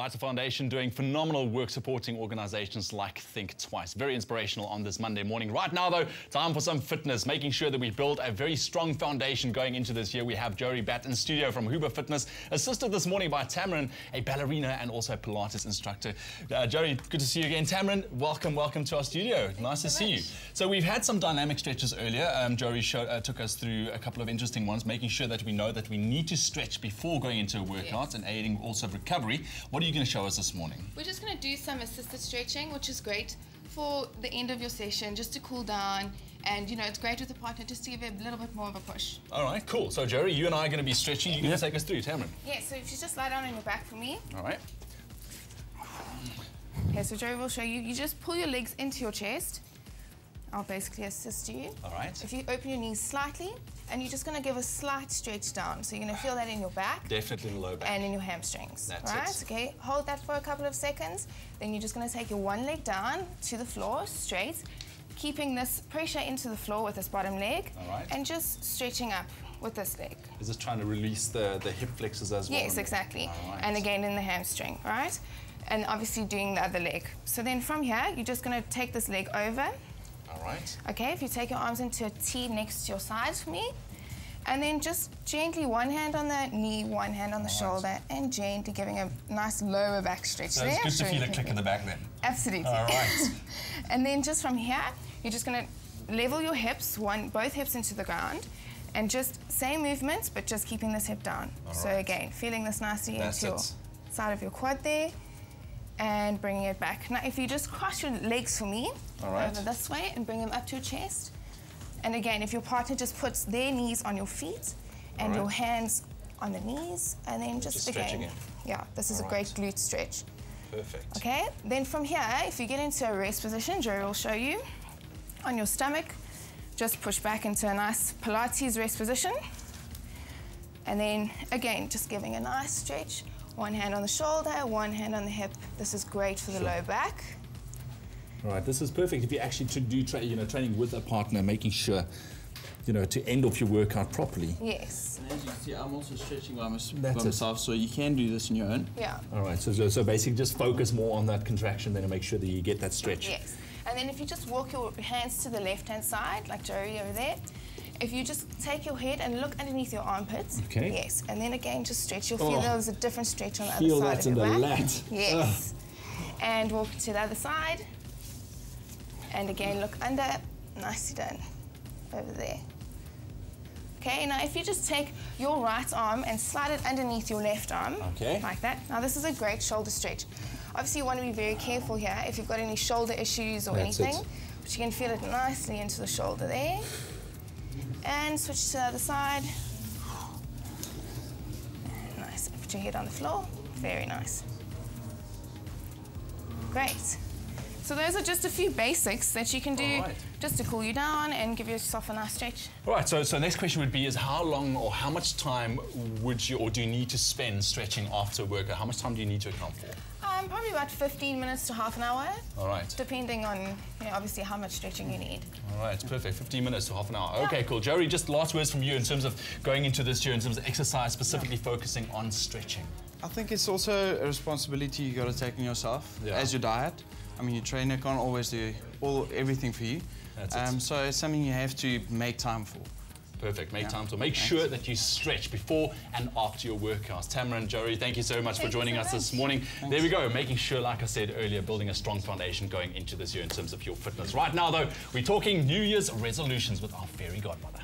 Vital Foundation doing phenomenal work supporting organizations like Think Twice. Very inspirational on this Monday morning. Right now, though, time for some fitness, making sure that we build a very strong foundation going into this year. We have Johry Batt in studio from HUBA Fitness, assisted this morning by Tamron, a ballerina and also a Pilates instructor. Johry, good to see you again. Tamron, welcome to our studio. Nice to see you. So we've had some dynamic stretches earlier. Johry took us through a couple of interesting ones, making sure that we know that we need to stretch before going into a workout and aiding also recovery. What are you going to show us this morning? We're just going to do some assisted stretching, which is great for the end of your session, just to cool down. And, you know, it's great with a partner just to give it a little bit more of a push. All right, cool. So, Johry, you and I are going to be stretching. You're going to take us through, Tamron. Yeah, so if you just lie down on your back for me. All right. Okay, so Johry will show you. You just pull your legs into your chest. I'll basically assist you. All right. If you open your knees slightly, and you're just going to give a slight stretch down. So you're going to feel that in your back. Definitely in the lower back. And in your hamstrings. That's right? it. Okay, hold that for a couple of seconds. Then you're just going to take your one leg down to the floor, straight, keeping this pressure into the floor with this bottom leg. All right. And just stretching up with this leg. Is this trying to release the hip flexors as well? Yes, exactly. All right. And again in the hamstring, right? And obviously doing the other leg. So then from here, you're just going to take this leg over. All right. Okay, if you take your arms into a T next to your sides for me, and then just gently one hand on the knee, one hand on the shoulder, and gently giving a nice lower back stretch. So it's good to feel a click in the back then. Absolutely. All right. And then just from here, you're just going to level your hips, both hips into the ground, and just same movements, but just keeping this hip down. All so right. again, feeling this nicely That's into your side of your quad there, and bringing it back. Now, if you just cross your legs for me, over this way, and bring them up to your chest. And again, if your partner just puts their knees on your feet and your hands on the knees, and then just again. Yeah, this is a great glute stretch. Perfect. Okay, then from here, if you get into a rest position, Johry will show you, on your stomach, just push back into a nice Pilates rest position. And then again, just giving a nice stretch. One hand on the shoulder, one hand on the hip. This is great for the low back. All right, this is perfect if you actually do training with a partner, making sure, to end off your workout properly. Yes. And as you can see, I'm also stretching by myself, so you can do this on your own. Yeah. All right, so basically just focus more on that contraction then and make sure that you get that stretch. Yes. And then if you just walk your hands to the left-hand side, like Johry over there, if you just take your head and look underneath your armpits. Okay. Yes. And then again, just stretch. You'll feel there's a different stretch on the other side of your back. Feel that in the lat. Yes. And walk to the other side. And again, look under. Nicely done. Over there. Okay, now if you just take your right arm and slide it underneath your left arm. Okay. Like that. Now this is a great shoulder stretch. Obviously you want to be very careful here if you've got any shoulder issues or anything. But you can feel it nicely into the shoulder there. And switch to the other side. Nice. Put your head on the floor. Very nice. Great. So those are just a few basics that you can do just to cool you down and give yourself a nice stretch. All right, so next question would be how long or how much time would you or do you need to spend stretching after work? How much time do you need to account for? Probably about 15 minutes to half an hour. All right. Depending on, obviously how much stretching you need. All right, perfect. 15 minutes to half an hour. Okay, cool. Johry, just last words from you in terms of going into this year, in terms of exercise, specifically focusing on stretching. I think it's also a responsibility you got to take on yourself as your diet. I mean, your trainer can't always do everything for you. That's it. So it's something you have to make time for. Perfect. Make time to make sure that you stretch before and after your workouts. Tamron and Johry, thank you so much for joining us this morning. There we go. Making sure, like I said earlier, building a strong foundation going into this year in terms of your fitness. Right now, though, we're talking New Year's resolutions with our fairy godmother.